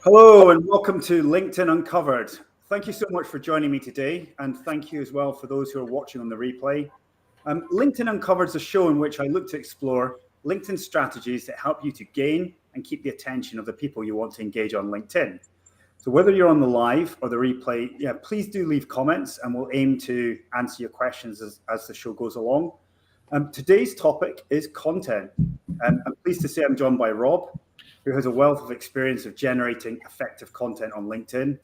Hello and welcome to LinkedIn Uncovered. Thank you so much for joining me today, and thank you as well for those who are watching on the replay. LinkedIn Uncovered is a show in which I look to explore LinkedIn strategies that help you to gain and keep the attention of the people you want to engage on LinkedIn. So whether you're on the live or the replay, please do leave comments and we'll aim to answer your questions as the show goes along. Today's topic is content. I'm pleased to say I'm joined by Rob, who has a wealth of experience of generating effective content on LinkedIn.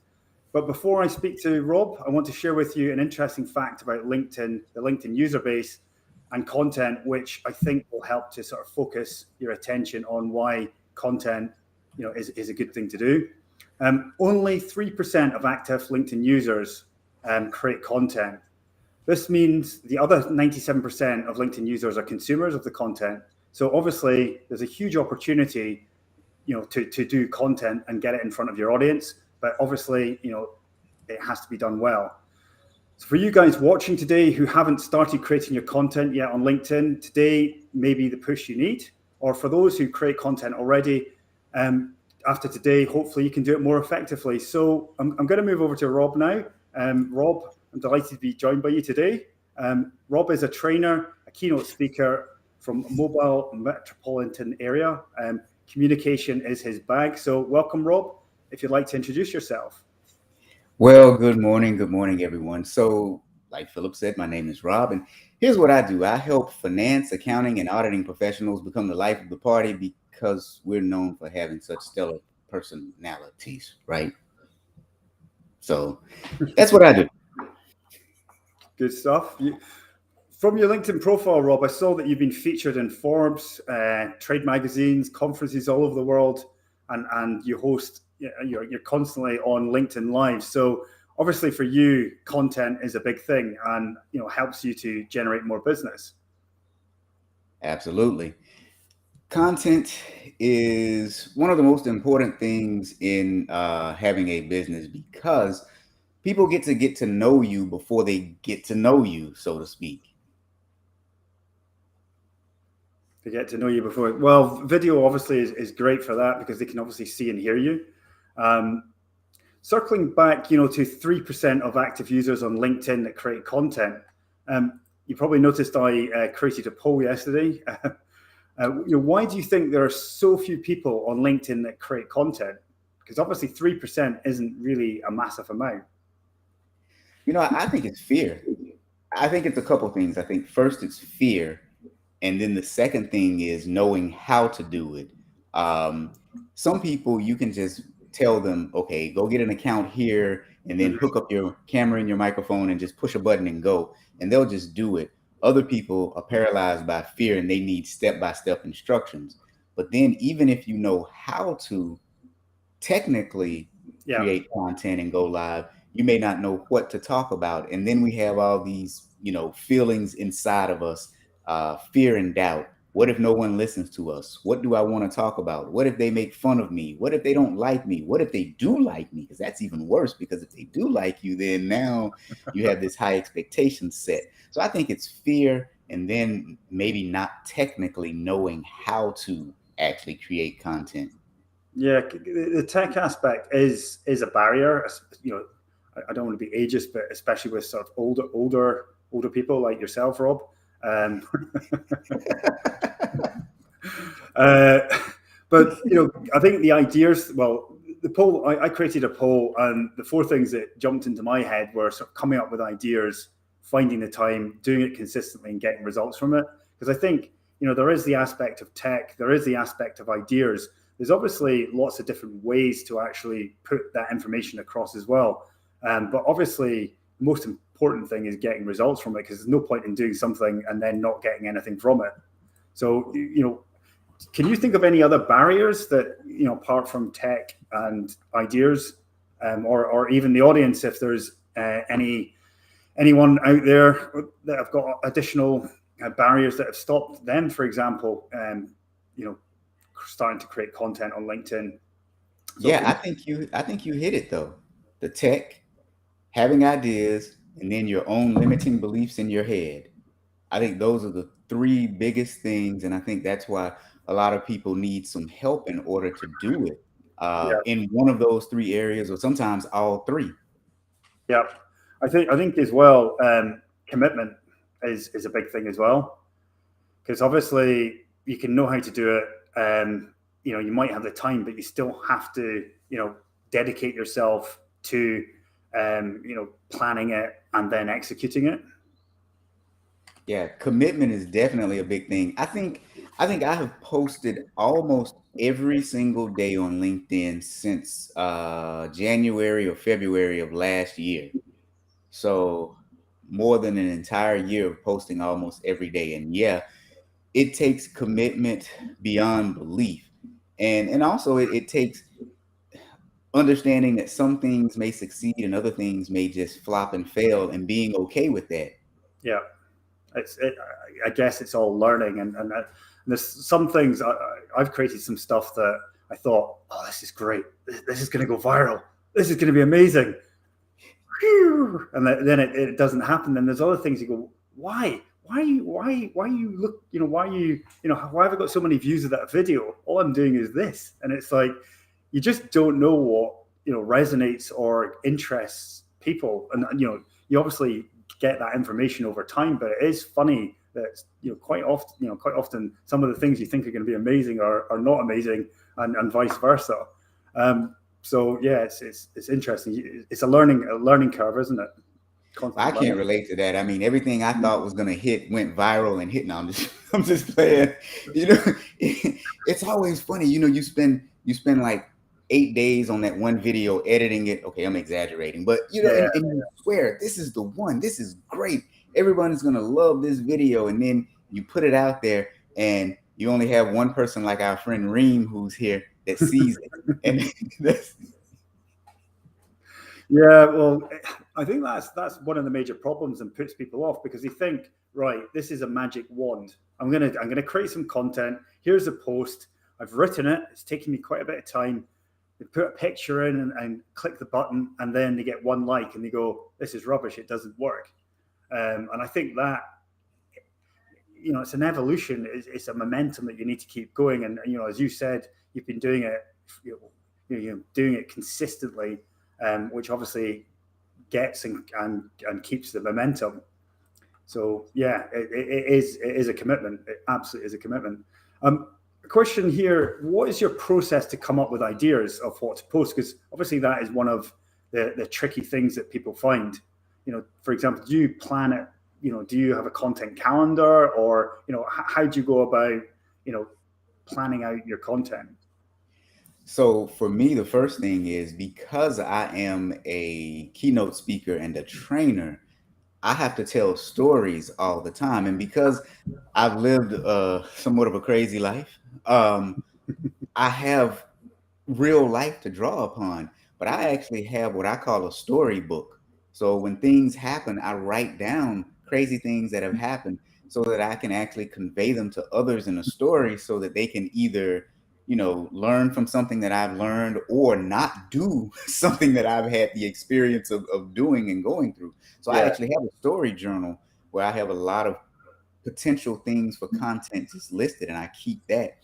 But before I speak to Rob, I want to share with you an interesting fact about LinkedIn, the LinkedIn user base and content, which I think will help to sort of focus your attention on why content, is a good thing to do. Only 3% of active LinkedIn users create content. This means the other 97% of LinkedIn users are consumers of the content. So obviously, there's a huge opportunity, to do content and get it in front of your audience. But obviously, it has to be done well. So for you guys watching today who haven't started creating your content yet on LinkedIn, today may be the push you need. Or for those who create content already, after today, hopefully you can do it more effectively. So I'm going to move over to Rob now. Rob, I'm delighted to be joined by you today. Rob is a trainer, a keynote speaker from a mobile metropolitan area. Communication is his bag. So welcome, Rob, if you'd like to introduce yourself. Well, good morning, everyone. So, like Philip said, my name is Rob, and here's what I do. I help finance, accounting, and auditing professionals become the life of the party because we're known for having such stellar personalities, right? So, that's what I do. Good stuff. From your LinkedIn profile, Rob, I saw that you've been featured in Forbes, trade magazines, conferences all over the world, and you host. You're constantly on LinkedIn Live. So obviously, for you, content is a big thing, and helps you to generate more business. Absolutely. Content is one of the most important things in having a business because people get to know you before they get to know you, so to speak. To get to know you before. Well, video obviously is great for that because they can obviously see and hear you. Um, Circling back, to 3% of active users on LinkedIn that create content. You probably noticed I created a poll yesterday. Why do you think there are so few people on LinkedIn that create content? Because obviously 3% isn't really a massive amount. I think it's fear. I think it's a couple things. I think first it's fear, and then the second thing is knowing how to do it. Um, some people you can just tell them, okay, go get an account here, and then hook up your camera and your microphone and just push a button and go, and they'll just do it. Other people are paralyzed by fear and they need step by step instructions. But then, even if you know how to technically Yeah. create content and go live, you may not know what to talk about. And then we have all these, feelings inside of us, fear and doubt. What if no one listens to us? What do I want to talk about? What if they make fun of me? What if they don't like me? What if they do like me? Because that's even worse, because if they do like you, then now you have this high expectation set. So I think it's fear, and then maybe not technically knowing how to actually create content. Yeah, the tech aspect is a barrier. I don't want to be ageist, but especially with sort of older people like yourself, Rob. Um, uh, but I think the ideas. Well, the poll I created a poll, and the four things that jumped into my head were sort of coming up with ideas, finding the time, doing it consistently, and getting results from it. Because I think there is the aspect of tech, there is the aspect of ideas. There's obviously lots of different ways to actually put that information across as well. But obviously, the most important thing is getting results from it, because there's no point in doing something and then not getting anything from it. So, can you think of any other barriers that, apart from tech and ideas, or even the audience, if there's anyone out there that have got additional barriers that have stopped them, for example, starting to create content on LinkedIn. So Yeah, I think you hit it though. The tech, having ideas, and then your own limiting beliefs in your head. I think those are the three biggest things, and I think that's why a lot of people need some help in order to do it. Yeah, in one of those three areas, or sometimes all three. yeah. I think as well, commitment is a big thing as well, because obviously you can know how to do it. You might have the time, but you still have to, dedicate yourself to, planning it and then executing it. Yeah, commitment is definitely a big thing. I think I have posted almost every single day on LinkedIn since January or February of last year. So more than an entire year of posting almost every day. And yeah, it takes commitment beyond belief. And also it takes understanding that some things may succeed and other things may just flop and fail, and being okay with that. Yeah, I guess it's all learning, and there's some things I've created some stuff that I thought, oh, this is great. This is going to go viral. This is going to be amazing. And then it doesn't happen. And there's other things you go, why? Why you look, why have I got so many views of that video? All I'm doing is this. And it's like, you just don't know what, resonates or interests people. And, you obviously get that information over time, but it is funny that, quite often some of the things you think are going to be amazing are not amazing, and vice versa. So yeah, it's interesting. It's a learning curve, isn't it? I Constant can't learning. relate to that. I mean, everything I thought was gonna hit went viral and hit. Now I'm just I'm just playing. You know, it's always funny. You spend like 8 days on that one video editing it. Okay, I'm exaggerating, but Yeah, and you swear this is the one. This is great. Everyone's gonna love this video, and then you put it out there, and you only have one person like our friend Reem who's here that sees it, and that's yeah. Well, I think that's one of the major problems and puts people off, because they think, right, this is a magic wand. I'm gonna create some content. Here's a post. I've written it. It's taken me quite a bit of time. They put a picture in and click the button, and then they get one like, and they go, "This is rubbish. It doesn't work." And I think that, it's an evolution. It's a momentum that you need to keep going. And as you said, you've been doing it, doing it consistently, which obviously gets and keeps the momentum. So yeah, it is a commitment. It absolutely is a commitment. A question here: what is your process to come up with ideas of what to post? Because obviously that is one of the tricky things that people find. For example, do you plan it? Do you have a content calendar, or how do you go about you know planning out your content? So for me, the first thing is, because I am a keynote speaker and a trainer, I have to tell stories all the time. And because I've lived somewhat of a crazy life, I have real life to draw upon, but I actually have what I call a storybook. So when things happen, I write down crazy things that have happened so that I can actually convey them to others in a story, so that they can either, learn from something that I've learned, or not do something that I've had the experience of doing and going through. So I Yeah, actually have a story journal where I have a lot of potential things for content just listed, and I keep that.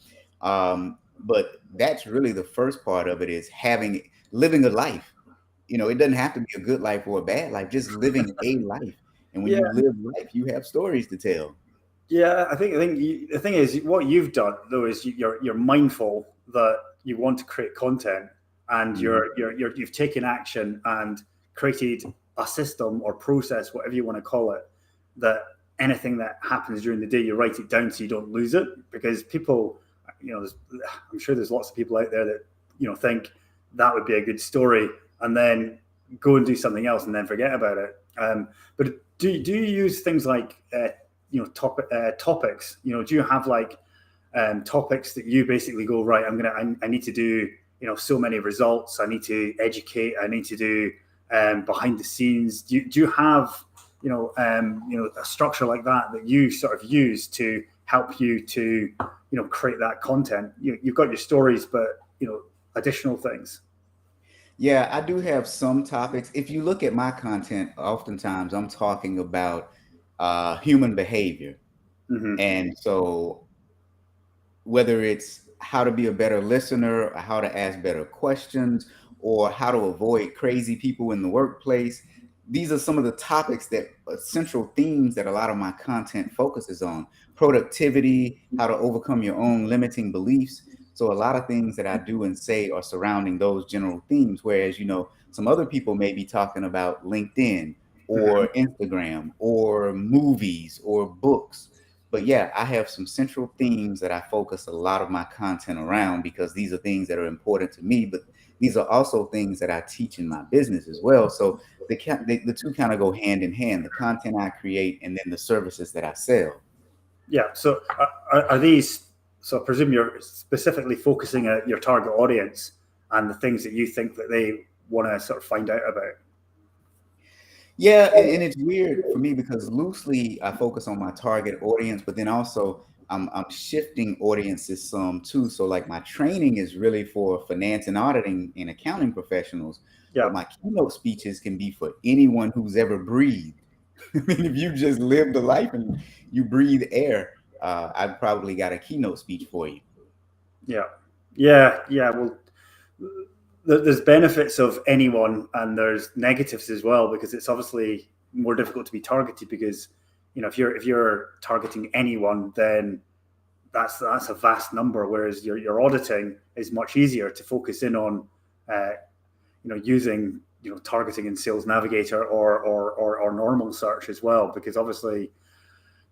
But that's really the first part of it, is living a life. It doesn't have to be a good life or a bad life, just living a life. And when yeah, you live life, you have stories to tell. yeah. I think the thing is, what you've done though is you're mindful that you want to create content, and Mhm. you've taken action and created a system or process, whatever you want to call it, that anything that happens during the day, you write it down so you don't lose it. Because people, I'm sure there's lots of people out there that think that would be a good story, and then go and do something else and then forget about it. But do you use things like topics? Do you have like topics that you basically go, right, I need to do so many results, I need to educate, I need to do behind the scenes? Do you have a structure like that you sort of use to help you to create that content? You've got your stories, but additional things. Yeah, I do have some topics. If you look at my content, oftentimes I'm talking about human behavior. Hmm. And so whether it's how to be a better listener, or how to ask better questions, or how to avoid crazy people in the workplace. These are some of the topics that central themes that a lot of my content focuses on. Productivity, how to overcome your own limiting beliefs. So a lot of things that I do and say are surrounding those general themes. Whereas, some other people may be talking about LinkedIn or Instagram or movies or books. But yeah, I have some central themes that I focus a lot of my content around because these are things that are important to me, but these are also things that I teach in my business as well. So the two kind of go hand in hand, the content I create and then the services that I sell. Yeah. So are these? So I presume you're specifically focusing at your target audience and the things that you think that they want to sort of find out about. Yeah, and it's weird for me because loosely I focus on my target audience, but then also I'm shifting audiences some too. So like my training is really for finance and auditing and accounting professionals, Yeah. but my keynote speeches can be for anyone who's ever breathed. I mean, if you just lived a life and you breathe air, I've probably got a keynote speech for you. Yeah. Yeah. Well, there's benefits of anyone and there's negatives as well, because it's obviously more difficult to be targeted because, if you're targeting anyone, then that's a vast number, whereas your auditing is much easier to focus in on, uh, using targeting in Sales Navigator or normal search as well, because obviously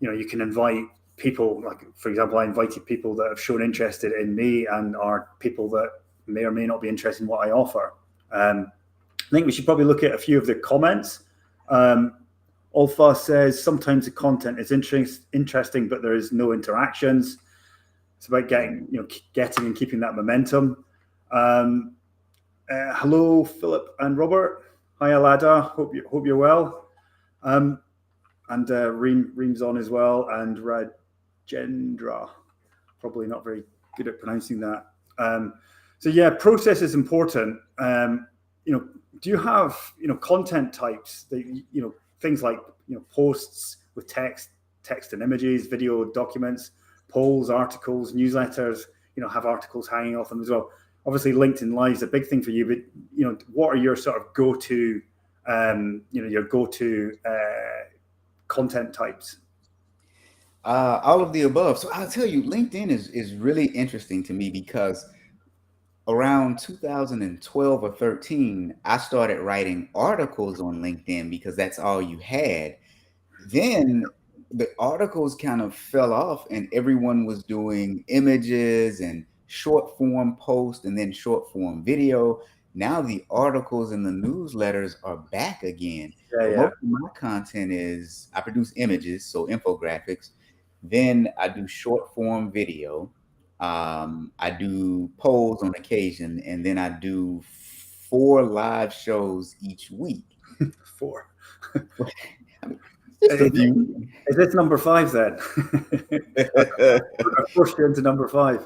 you can invite people, like for example I invited people that have shown interest in me and are people that may or may not be interested in what I offer. I think we should probably look at a few of the comments. Alpha says sometimes the content is interesting, but there is no interactions. It's about getting and keeping that momentum. Hello, Philip and Robert. Hi, Alada. Hope you're well. And Reem's on as well, and Rajendra. Probably not very good at pronouncing that. So yeah, process is important. Do you have content types that things like posts with text and images, video documents, polls, articles, newsletters? Have articles hanging off them as well. Obviously, LinkedIn Live is a big thing for you, but what are your sort of go-to, your go-to content types? All of the above. So I'll tell you, LinkedIn is really interesting to me because around 2012 or 13, I started writing articles on LinkedIn because that's all you had. Then the articles kind of fell off and everyone was doing images and short form posts and then short form video. Now the articles and the newsletters are back again. But Yeah. most of my content is I produce images, so infographics. Then I do short form video. I do polls on occasion, and then I do 4 live shows each week. 4. I mean, just a few. Is this number 5 then? I pushed you into number 5.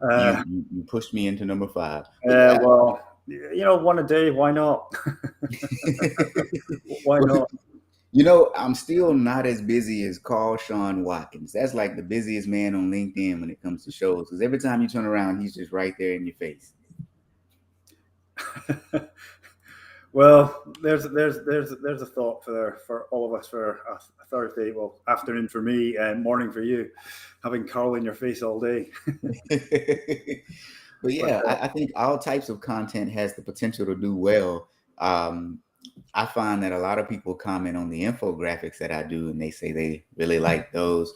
You pushed me into number 5. But yeah. Well, one a day. Why not? Why not? I'm still not as busy as Carl Sean Watkins. That's like the busiest man on LinkedIn when it comes to shows, because every time you turn around, he's just right there in your face. Well, there's a thought for all of us for a Thursday, well, afternoon for me and morning for you, having Carl in your face all day. But yeah, I think all types of content has the potential to do well. I find that a lot of people comment on the infographics that I do, and they say they really like those.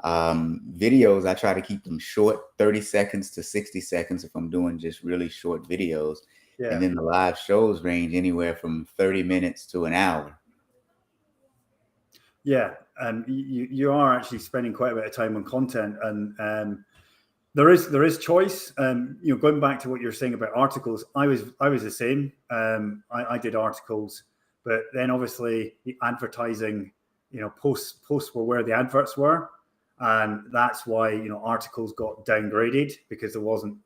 Videos, I try to keep them short, 30 seconds to 60 seconds if I'm doing just really short videos. Yeah. And then the live shows range anywhere from 30 minutes to an hour. Yeah, and you are actually spending quite a bit of time on content, and there is choice. Going back to what you're saying about articles, I was the same. I did articles, but then obviously the advertising, posts were where the adverts were, and that's why articles got downgraded because there wasn't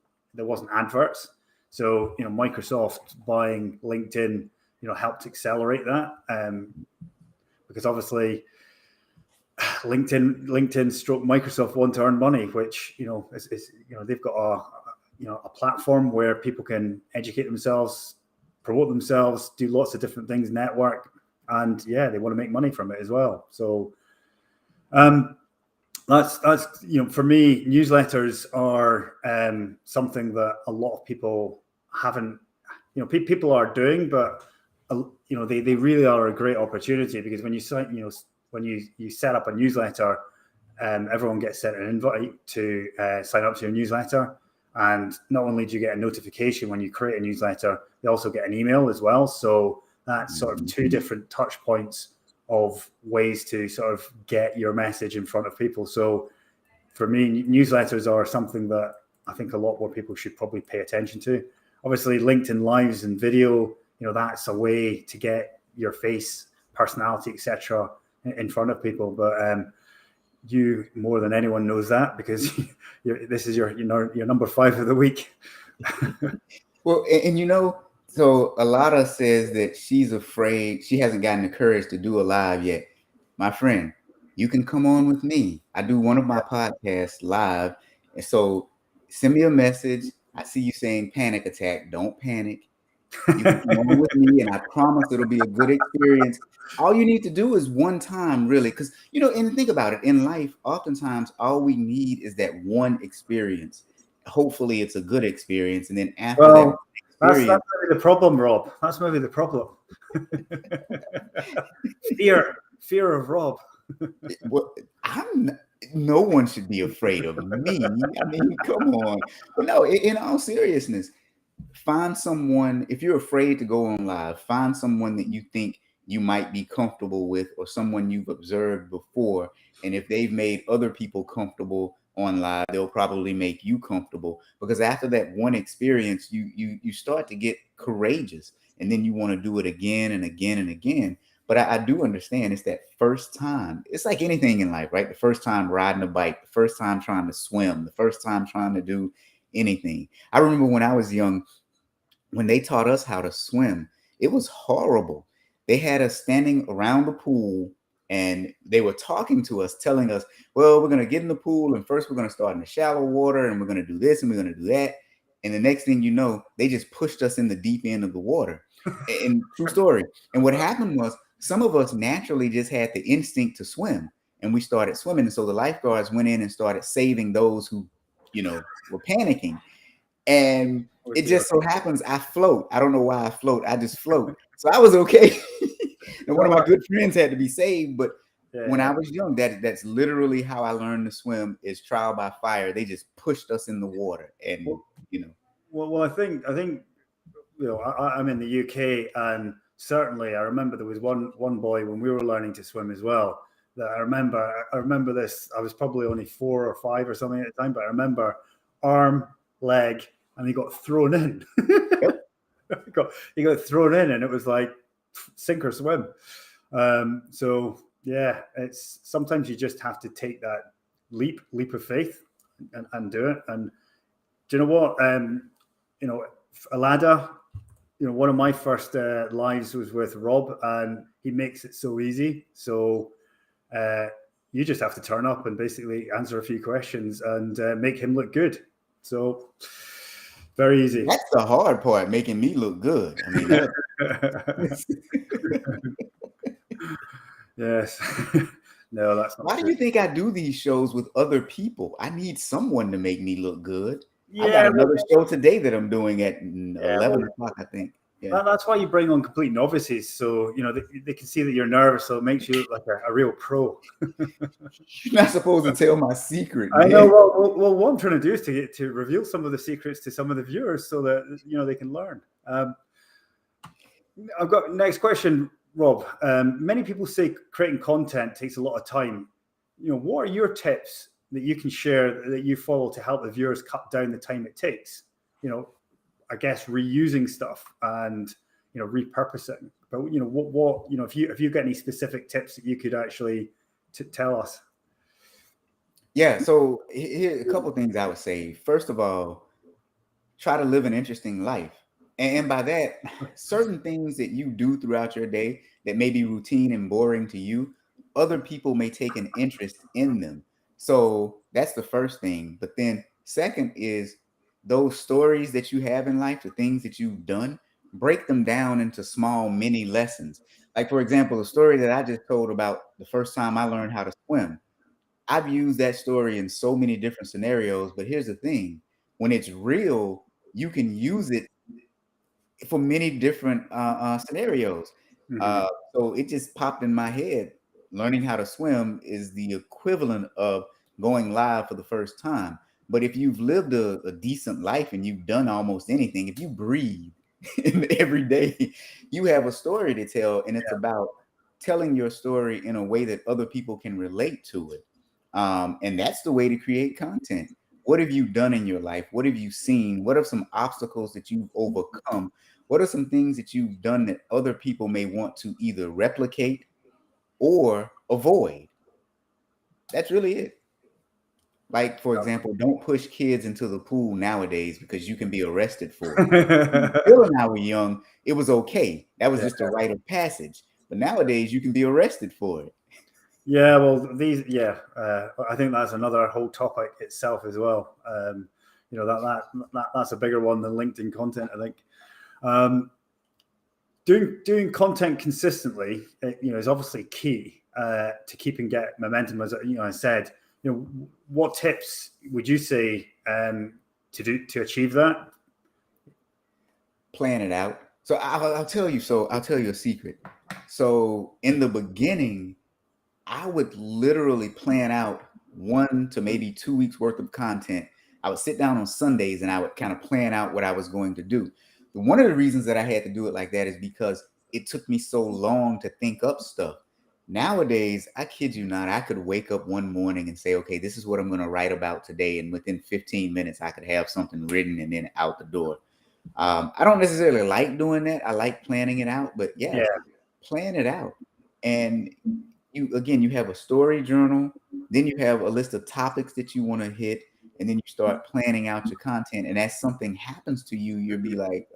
adverts. So Microsoft buying LinkedIn helped accelerate that, because obviously LinkedIn stroke Microsoft want to earn money, which is they've got a platform where people can educate themselves, promote themselves, do lots of different things, network, and yeah, they want to make money from it as well. So that's for me, newsletters are something that a lot of people haven't, people are doing, but they really are a great opportunity, because when you set up a newsletter, everyone gets sent an invite to sign up to your newsletter. And not only do you get a notification when you create a newsletter, they also get an email as well. So that's sort of two different touch points of ways to sort of get your message in front of people. So for me, newsletters are something that I think a lot more people should probably pay attention to. Obviously, LinkedIn Lives and video, that's a way to get your face, personality, etc., in front of people. But you more than anyone knows that, because this is your number 5 of the week. Well, and so Alada says that she's afraid, she hasn't gotten the courage to do a live yet. My friend, you can come on with me. I do one of my podcasts live. And so send me a message. I see you saying panic attack. Don't panic. You can come on with me, and I promise it'll be a good experience. All you need to do is one time, really, because and think about it. In life, oftentimes all we need is that one experience. Hopefully, it's a good experience, and then after that that's experience, maybe the problem, Rob. That's maybe the problem. fear of Rob. well, no one should be afraid of me. I mean, come on. But no, in all seriousness, find someone. If you're afraid to go on live, find someone that you think you might be comfortable with, or someone you've observed before. And if they've made other people comfortable on live, they'll probably make you comfortable, because after that one experience, you start to get courageous, and then you want to do it again and again and again. But I do understand it's that first time. It's like anything in life, right? The first time riding a bike, the first time trying to swim, the first time trying to do anything. I remember when I was young, when they taught us how to swim, it was horrible. They had us standing around the pool, and they were talking to us, telling us, well, we're going to get in the pool, and first we're going to start in the shallow water, and we're going to do this and we're going to do that. And the next thing you know, they just pushed us in the deep end of the water. And true story. And what happened was, some of us naturally just had the instinct to swim, and we started swimming. And so the lifeguards went in and started saving those who, were panicking. And it just so happens I float. I don't know why I float. I just float. So I was okay. And one of my good friends had to be saved. But when I was young, that's literally how I learned to swim, is trial by fire. They just pushed us in the water. And Well, I think I'm in the UK, and certainly I remember there was one boy when we were learning to swim as well, that I remember this. I was probably only 4 or 5 or something at the time, but I remember arm, leg, and he got thrown in. Yep. he got thrown in, and it was like sink or swim. So yeah, it's sometimes you just have to take that leap of faith and do it. And do you know what? Alada, one of my first lives was with Rob, and he makes it so easy. So you just have to turn up and basically answer a few questions and make him look good. So very easy. That's the hard part, making me look good. I mean, yes. No, that's not Why true. do you think I do these shows with other people? I need someone to make me look good. Yeah, I got another show today that I'm doing at 11 o'clock, I think. Yeah. That's why you bring on complete novices, so they can see that you're nervous, so it makes you look like a real pro. You're not supposed to tell my secret. I know. Well, what I'm trying to do is to reveal some of the secrets to some of the viewers, so that they can learn. I've got next question, Rob. Many people say creating content takes a lot of time. What are your tips that you can share that you follow to help the viewers cut down the time it takes? I guess reusing stuff and repurposing. But what if you get any specific tips that you could actually tell us? Yeah. So here a couple of things I would say. First of all, try to live an interesting life. And by that, certain things that you do throughout your day that may be routine and boring to you, other people may take an interest in them. So that's the first thing. But then second is those stories that you have in life, the things that you've done, break them down into small mini lessons. Like for example, the story that I just told about the first time I learned how to swim. I've used that story in so many different scenarios, but here's the thing. When it's real, you can use it for many different scenarios. Hmm. So it just popped in my head. Learning how to swim is the equivalent of going live for the first time. But if you've lived a decent life and you've done almost anything, if you breathe every day, you have a story to tell, and it's about telling your story in a way that other people can relate to it. And that's the way to create content. What have you done in your life? What have you seen? What are some obstacles that you've overcome? What are some things that you've done that other people may want to either replicate or avoid? That's really it. Like, for example, don't push kids into the pool nowadays because you can be arrested for it. Bill and I were young, it was okay. That was Yeah. just a rite of passage. But nowadays, you can be arrested for it. Yeah, well, I think that's another whole topic itself as well. That's a bigger one than LinkedIn content, I think. Um, doing content consistently, is obviously key to keep and get momentum. As I said, what tips would you say to achieve that? Plan it out. So I'll tell you. So I'll tell you a secret. So in the beginning, I would literally plan out 1 to maybe 2 weeks worth of content. I would sit down on Sundays and I would kind of plan out what I was going to do. One of the reasons that I had to do it like that is because it took me so long to think up stuff. Nowadays, I kid you not, I could wake up one morning and say, okay, this is what I'm going to write about today. And within 15 minutes, I could have something written and then out the door. I don't necessarily like doing that. I like planning it out, but yeah, Yeah, plan it out. And you have a story journal, then you have a list of topics that you want to hit, and then you start planning out your content. And as something happens to you, you'll be like,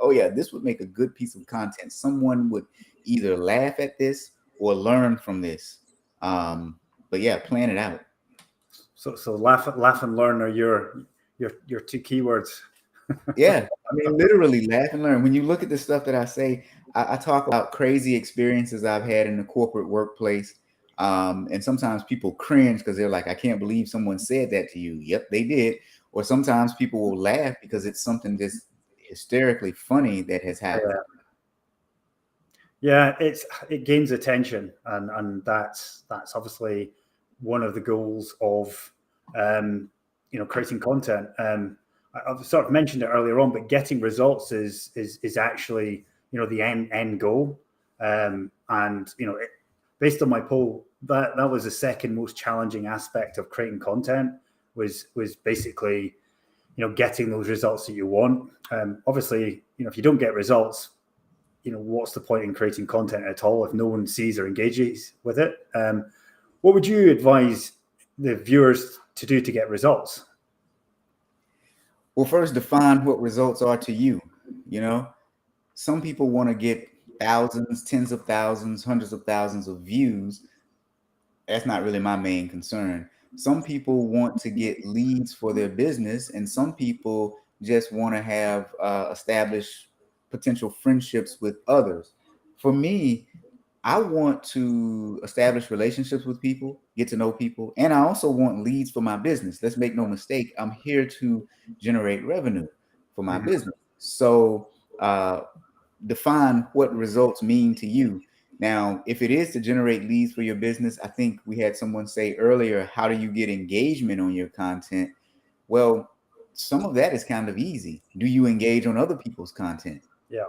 oh yeah, this would make a good piece of content. Someone would either laugh at this or learn from this. But yeah, plan it out. so laugh and learn are your two keywords. Yeah, I mean, literally laugh and learn. When you look at the stuff that I say, I talk about crazy experiences I've had in the corporate workplace. And sometimes people cringe because they're like, I can't believe someone said that to you. Yep, they did. Or sometimes people will laugh because it's something that's hysterically funny that has happened. Yeah. Yeah, it gains attention, and that's obviously one of the goals of creating content. I've sort of mentioned it earlier on, but getting results is actually the end goal. And based on my poll, that was the second most challenging aspect of creating content was basically getting those results that you want. Obviously, if you don't get results, what's the point in creating content at all if no one sees or engages with it? What would you advise the viewers to do to get results? Well, first define what results are to you. You know, some people want to get thousands, tens of thousands, hundreds of thousands of views. That's not really my main concern. Some people want to get leads for their business, and some people just want to have establish potential friendships with others. For me, I want to establish relationships with people, get to know people, and I also want leads for my business. Let's make no mistake, I'm here to generate revenue for my Mhm. business. So, define what results mean to you. Now, if it is to generate leads for your business, I think we had someone say earlier, how do you get engagement on your content? Well, some of that is kind of easy. Do you engage on other people's content? Yeah.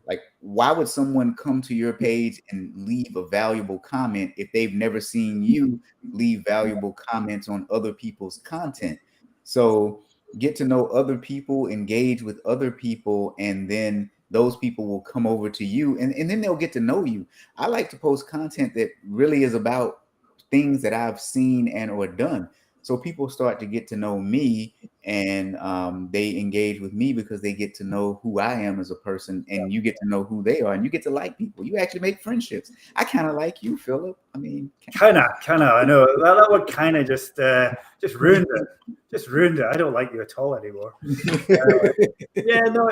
Like, why would someone come to your page and leave a valuable comment if they've never seen you leave valuable comments on other people's content? So, get to know other people, engage with other people, and then those people will come over to you and then they'll get to know you. I like to post content that really is about things that I've seen and or done. So people start to get to know me and they engage with me because they get to know who I am as a person, and you get to know who they are, and you get to like people. You actually make friendships. I kind of like you, Philip. I mean, kind of. I know that one kind of just ruined it. Just ruined it. I don't like you at all anymore. Yeah, no.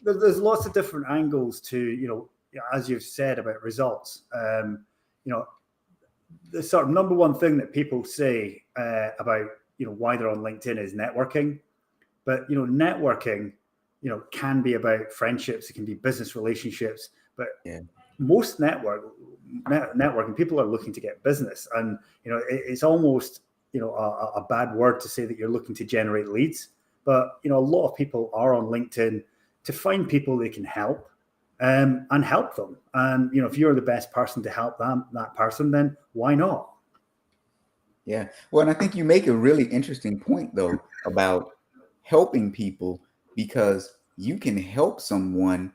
There's lots of different angles to, as you've said about results. The sort of number one thing that people say about why they're on LinkedIn is networking. But networking, can be about friendships. It can be business relationships. But most networking people are looking to get business, and it's almost a bad word to say that you're looking to generate leads. But a lot of people are on LinkedIn to find people they can help, and help them. And if you're the best person to help that person, then why not? Yeah. Well, and I think you make a really interesting point though about helping people, because you can help someone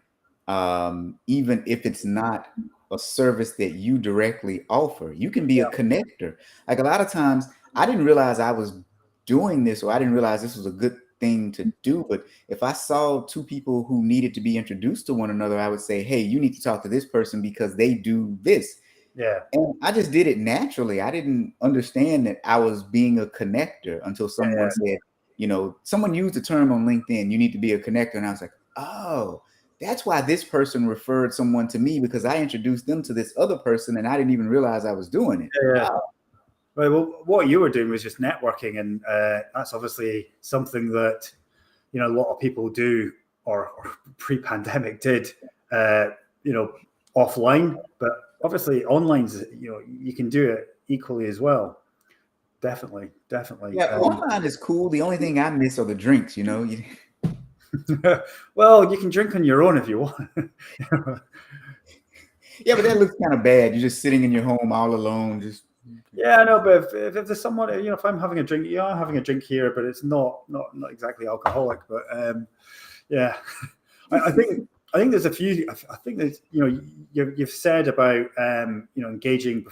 even if it's not a service that you directly offer. You can be a connector. Like a lot of times, I didn't realize I was doing this, or I didn't realize this was a good thing to do. But if I saw two people who needed to be introduced to one another, I would say, hey, you need to talk to this person because they do this. Yeah. And I just did it naturally. I didn't understand that I was being a connector until someone said, someone used the term on LinkedIn, you need to be a connector. And I was like, oh, that's why this person referred someone to me, because I introduced them to this other person and I didn't even realize I was doing it. Yeah. Right. Well, what you were doing was just networking, and that's obviously something that a lot of people do, or pre-pandemic did, offline. But obviously, online's you can do it equally as well. Definitely. Yeah, online is cool. The only thing I miss are the drinks. Well, you can drink on your own if you want. Yeah, but that looks kind of bad. You're just sitting in your home all alone, just. Yeah, I know, but if there's someone, if I'm having a drink, I'm having a drink here, but it's not exactly alcoholic. But yeah, I think there's a few. I think that you've said about engaging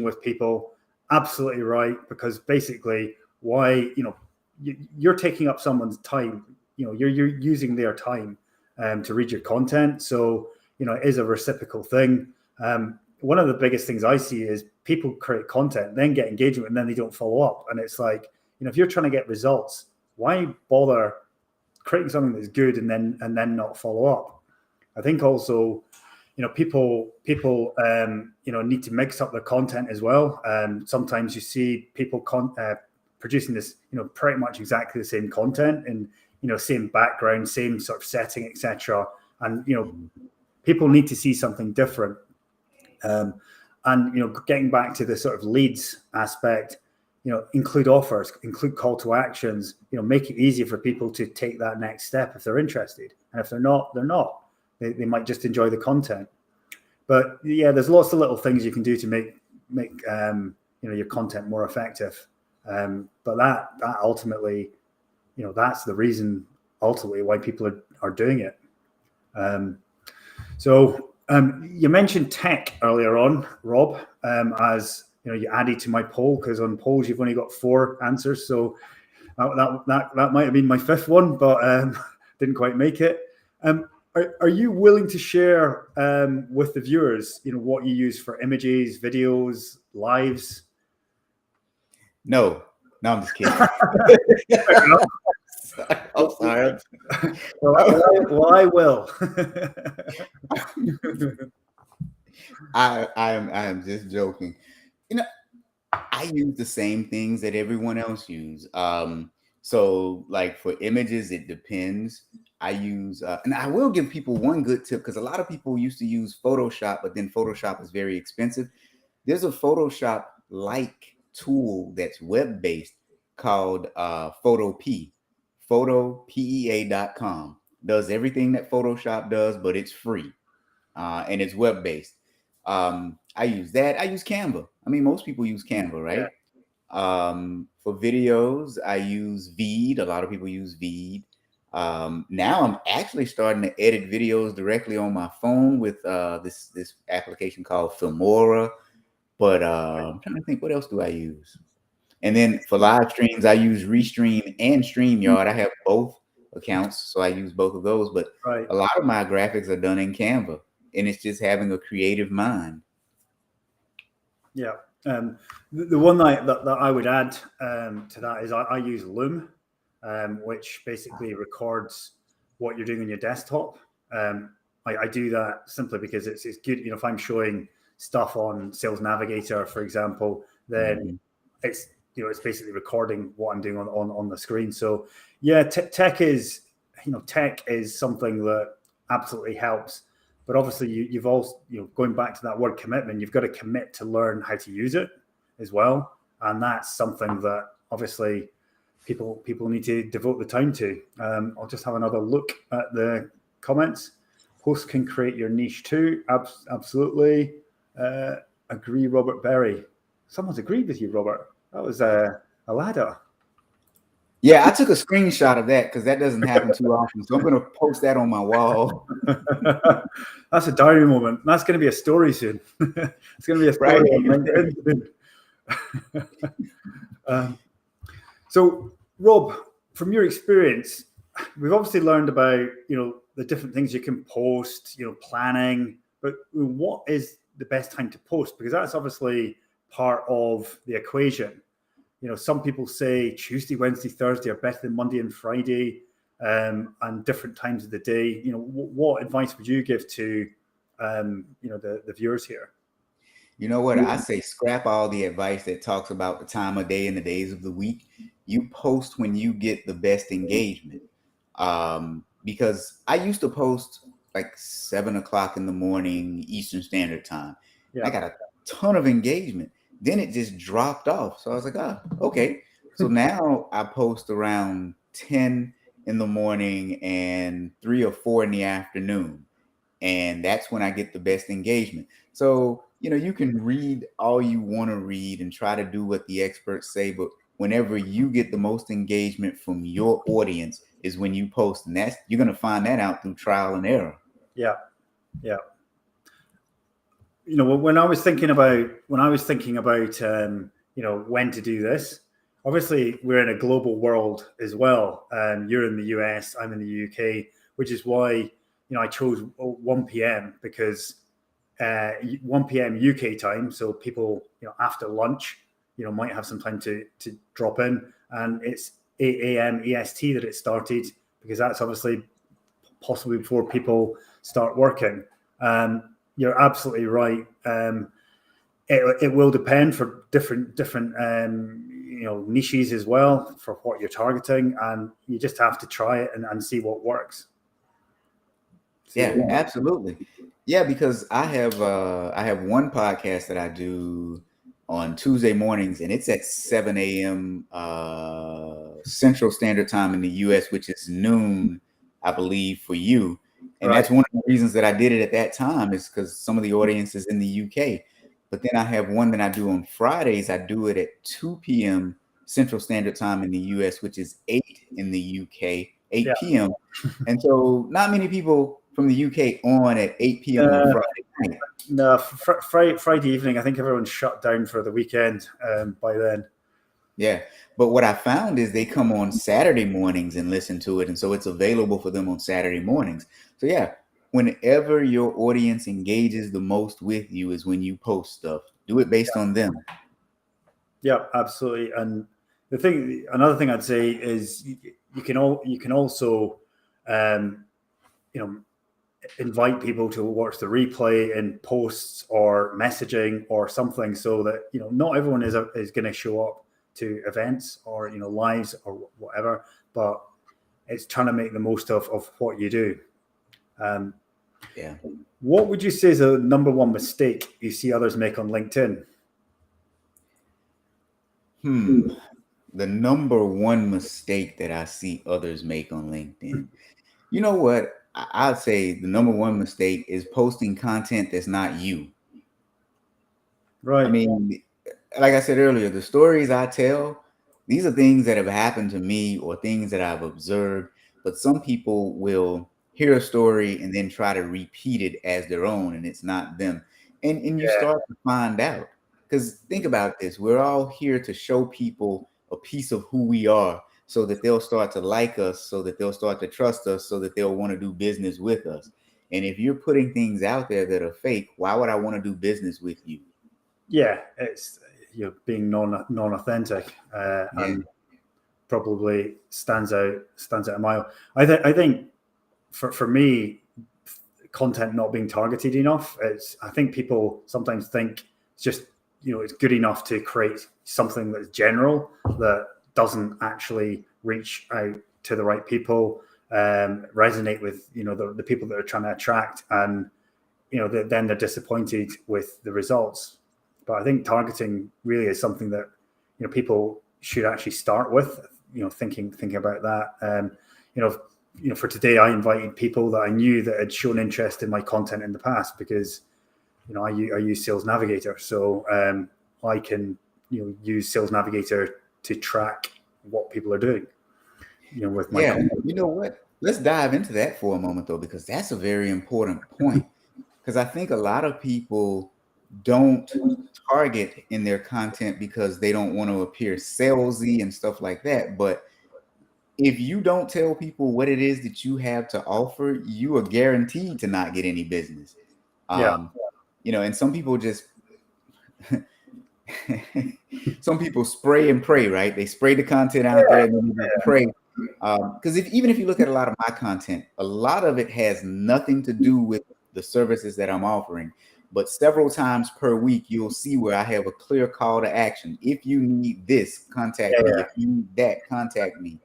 with people. Absolutely right, because basically, why you're taking up someone's time. You're using their time to read your content, so it is a reciprocal thing. One of the biggest things I see is people create content, then get engagement, and then they don't follow up. And it's like, if you're trying to get results, why bother creating something that's good and then not follow up? I think also, people need to mix up their content as well. Sometimes you see people producing this, pretty much exactly the same content and same background, same sort of setting, etc. And people need to see something different. And getting back to the sort of leads aspect, include offers, include call to actions, make it easy for people to take that next step if they're interested. And if they're not, they're not. They might just enjoy the content. But yeah, there's lots of little things you can do to make your content more effective. But that ultimately, that's the reason ultimately why people are doing it. So you mentioned tech earlier on, Rob, as you added to my poll, because on polls you've only got 4 answers. So that might have been my 5th one, but didn't quite make it. Are you willing to share with the viewers, what you use for images, videos, lives? No, I'm just kidding. I'm sorry. Well, I will. I am just joking. I use the same things that everyone else use. So like for images, it depends. I use, and I will give people one good tip, because a lot of people used to use Photoshop, but then Photoshop is very expensive. There's a Photoshop-like tool that's web-based called photopea.com. Does everything that Photoshop does, but it's free, and it's web-based. I use that. I use Canva. I mean, most people use Canva, right? Yeah. For videos, I use Veed. A lot of people use Veed. Now I'm actually starting to edit videos directly on my phone with this application called Filmora. But I'm trying to think, what else do I use? And then for live streams, I use Restream and StreamYard. I have both accounts, so I use both of those. But Right. a lot of my graphics are done in Canva, and it's just having a creative mind. Yeah. The one that I would add to that is I use Loom, which basically records what you're doing on your desktop. I do that simply because it's good. You know, if I'm showing stuff on Sales Navigator, for example, then it's it's basically recording what I'm doing on the screen. So yeah, tech is something that absolutely helps. But obviously, you've also going back to that word commitment, you've got to commit to learn how to use it as well, and that's something that obviously people need to devote the time to. I'll just have another look at the comments. Posts can create your niche too. Absolutely. Agree, Robert Berry. Someone's agreed with you, Robert. That was a ladder. Yeah, I took a screenshot of that because that doesn't happen too often. So I'm going to post that on my wall. That's a diary moment. That's going to be a story soon. It's going to be a story on LinkedIn soon. So, Rob, from your experience, we've obviously learned about the different things you can post, planning. But what is the best time to post? Because that's obviously part of the equation. Some people say Tuesday, Wednesday, Thursday are better than Monday and Friday, and different times of the day. What advice would you give to the viewers here? You know what? I say scrap all the advice that talks about the time of day and the days of the week. You post when you get the best engagement. Because I used to post like 7 o'clock in the morning Eastern Standard Time. Yeah. I got a ton of engagement. Then it just dropped off. So I was like, okay. So now I post around 10 in the morning and 3 or 4 in the afternoon. And that's when I get the best engagement. So, you can read all you want to read and try to do what the experts say, but whenever you get the most engagement from your audience is when you post, and you're going to find that out through trial and error. Yeah. When I was thinking about when to do this, obviously we're in a global world as well. You're in the US, I'm in the UK, which is why I chose 1 p.m. because 1 p.m. UK time, so people after lunch might have some time to drop in, and it's 8 a.m. EST that it started because that's obviously possibly before people start working. You're absolutely right. It will depend for different niches as well for what you're targeting, and you just have to try it and see what works. Yeah, absolutely. Yeah, because I have one podcast that I do on Tuesday mornings, and it's at 7 a.m. Central Standard Time in the US, which is noon, I believe, for you. And Right. that's one of the reasons that I did it at that time is because some of the audience is in the UK. But then I have one that I do on Fridays. I do it at 2 p.m. Central Standard Time in the US, which is 8 in the UK, 8 p.m. And so not many people from the UK on at 8 p.m. on Friday night. No, Friday evening, I think everyone's shut down for the weekend by then. Yeah. But what I found is they come on Saturday mornings and listen to it. And so it's available for them on Saturday mornings. So yeah, whenever your audience engages the most with you is when you post stuff. Do it based on them. Yeah, absolutely. And another thing I'd say is you can also invite people to watch the replay in posts or messaging or something, so that not everyone is going to show up to events or lives or whatever, but it's trying to make the most of what you do. Yeah. What would you say is the number one mistake you see others make on LinkedIn? The number one mistake that I see others make on LinkedIn. You know what? I'd say the number one mistake is posting content that's not you. Right. I mean, like I said earlier, the stories I tell, these are things that have happened to me or things that I've observed. But some people will hear a story and then try to repeat it as their own, and it's not them. And you start to find out Because think about this, we're all here to show people a piece of who we are so that they'll start to like us, so that they'll start to trust us, so that they'll want to do business with us. And if you're putting things out there that are fake, why would I want to do business with you? Yeah, it's being non-authentic, Yeah. and probably stands out a mile. I think for me, content not being targeted enough. I think people sometimes think it's just it's good enough to create something that's general that doesn't actually reach out to the right people, resonate with the people that are trying to attract, and then they're disappointed with the results. But I think targeting really is something that people should actually start with. Thinking about that. For today, I invited people that I knew that had shown interest in my content in the past because I use Sales Navigator, so I can use Sales Navigator to track what people are doing. With my Yeah, content. you know what? Let's dive into that for a moment though, because that's a very important point. Because I think a lot of people don't target in their content because they don't want to appear salesy and stuff like that. But if you don't tell people what it is that you have to offer, you are guaranteed to not get any business. Yeah, And some people just some people spray and pray, right? They spray the content out there and then they just pray. Because even if you look at a lot of my content, a lot of it has nothing to do with the services that I'm offering. But several times per week, you'll see where I have a clear call to action. If you need this, contact me. If you need that, contact me.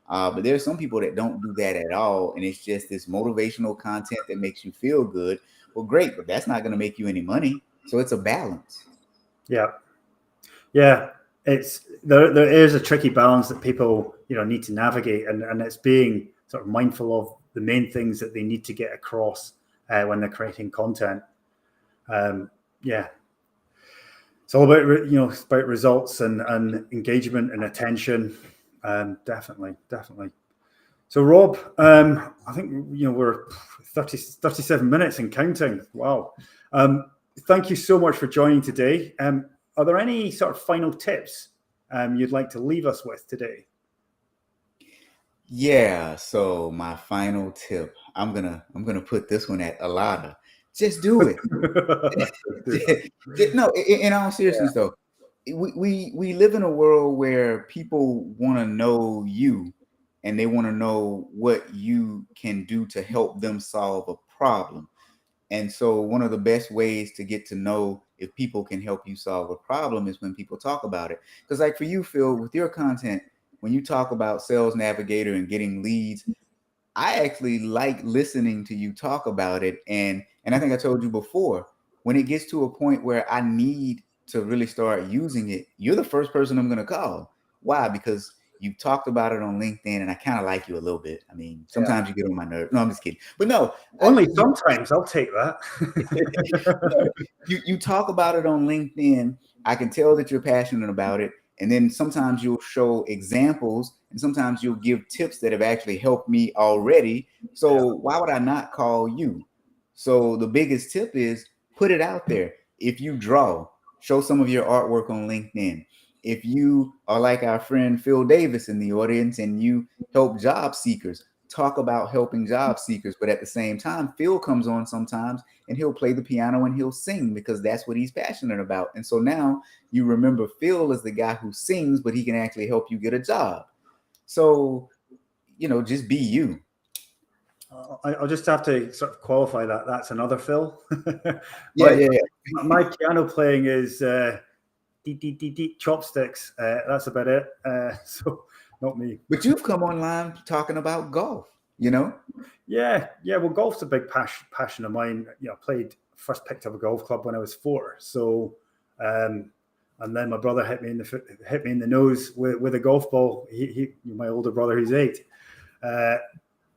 But there's some people that don't do that at all. And it's just this motivational content that makes you feel good. Well, great, but that's not going to make you any money. So it's a balance. Yeah. It's there is a tricky balance that people need to navigate, and it's being sort of mindful of the main things that they need to get across when they're creating content. It's all about it's about results and engagement and attention. Definitely. So Rob, I think we're 37 minutes and counting. Wow. Thank you so much for joining today. Are there any sort of final tips you'd like to leave us with today? Yeah, so my final tip, I'm gonna put this one at Alana. Just do it. No, in all seriousness though, we live in a world where people want to know you and they want to know what you can do to help them solve a problem. And so one of the best ways to get to know if people can help you solve a problem is when people talk about it. Because like for you, Phil, with your content, when you talk about Sales Navigator and getting leads, I actually like listening to you talk about it. And I think I told you before, when it gets to a point where I need to really start using it, you're the first person I'm going to call. Why? Because you talked about it on LinkedIn and I kind of like you a little bit. I mean, sometimes you get on my nerves. No, I'm just kidding. But no, Only sometimes. I'll take that. you talk about it on LinkedIn. I can tell that you're passionate about it. And then sometimes you'll show examples and sometimes you'll give tips that have actually helped me already. So why would I not call you? So the biggest tip is put it out there. If you draw, show some of your artwork on LinkedIn. If you are like our friend Phil Davis in the audience and you help job seekers, talk about helping job seekers. But at the same time, Phil comes on sometimes and he'll play the piano and he'll sing because that's what he's passionate about. And so now you remember Phil as the guy who sings, but he can actually help you get a job. So, just be you. I'll just have to sort of qualify that. That's another Phil. Yeah. My piano playing is chopsticks. That's about it. So not me. But you've come online talking about golf, Yeah. Well, golf's a big passion of mine. I picked up a golf club when I was 4. So, and then my brother hit me in the nose with a golf ball. He my older brother, who's 8.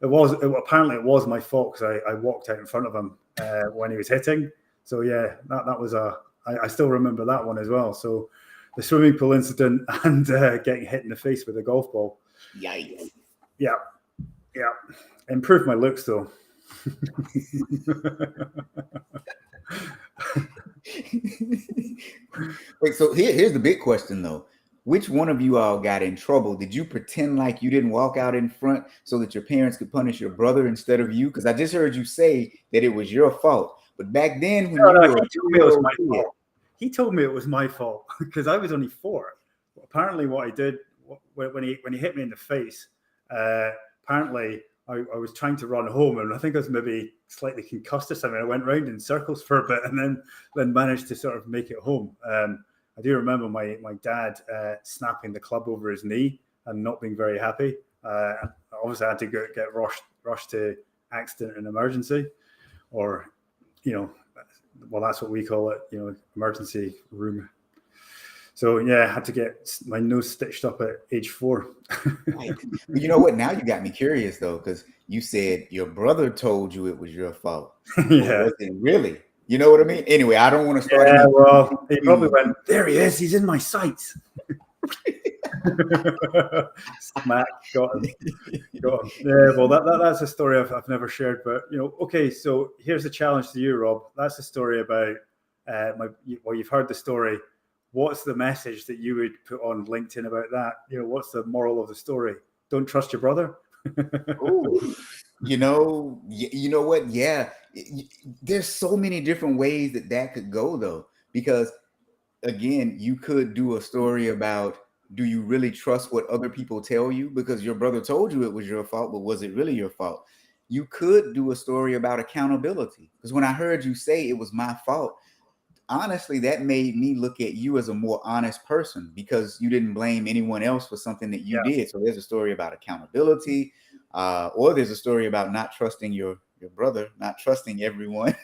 Apparently it was my fault because I walked out in front of him when he was hitting. So yeah, that was I still remember that one as well. So the swimming pool incident and getting hit in the face with a golf ball. Yikes. Yeah. Improved my looks though. Wait, so here's the big question though. Which one of you all got in trouble? Did you pretend like you didn't walk out in front so that your parents could punish your brother instead of you? Because I just heard you say that it was your fault. But back then, when No, you no, were a he told me it was 3-year-old my kid, fault. He told me it was my fault because I was only 4. Apparently, what I did when he hit me in the face, apparently I was trying to run home, and I think I was maybe slightly concussed or something. I went round in circles for a bit, and then managed to sort of make it home. I do remember my dad snapping the club over his knee and not being very happy. Obviously, I had to get rushed to accident and emergency, or well, that's what we call it, emergency room. So yeah, I had to get my nose stitched up at age 4. right. But you know what? Now you got me curious though, because you said your brother told you it was your fault. But Yeah. was it really? You know what I mean? Anyway, I don't want to start. Yeah, well, he probably went, there he is, he's in my sights. Smack, got him. Yeah, well, that's a story I've never shared, but okay. So here's the challenge to you, Rob. That's a story about you've heard the story. What's the message that you would put on LinkedIn about that? What's the moral of the story? Don't trust your brother. Ooh, you know what? Yeah, there's so many different ways that could go though, because again, you could do a story about, do you really trust what other people tell you? Because your brother told you it was your fault, but was it really your fault? You could do a story about accountability, because when I heard you say it was my fault, honestly, that made me look at you as a more honest person, because you didn't blame anyone else for something that you did. So there's a story about accountability, or there's a story about not trusting your brother, not trusting everyone.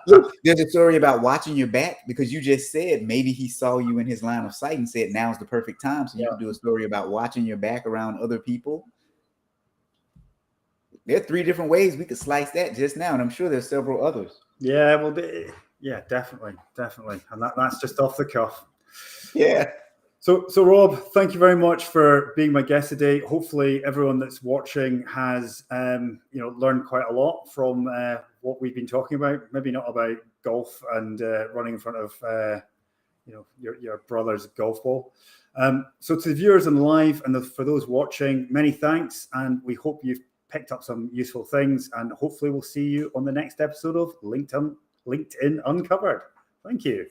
Look, there's a story about watching your back, because you just said maybe he saw you in his line of sight and said now's the perfect time. So you could do a story about watching your back around other people. There are 3 different ways we could slice that just now, and I'm sure there's several others. Yeah, well, yeah, definitely, and that's just off the cuff. Yeah. So Rob, thank you very much for being my guest today. Hopefully, everyone that's watching has learned quite a lot from what we've been talking about. Maybe not about golf and running in front of your brother's golf ball. So to the viewers on live and for those watching, many thanks, and we hope you've picked up some useful things. And hopefully, we'll see you on the next episode of LinkedIn Uncovered. Thank you.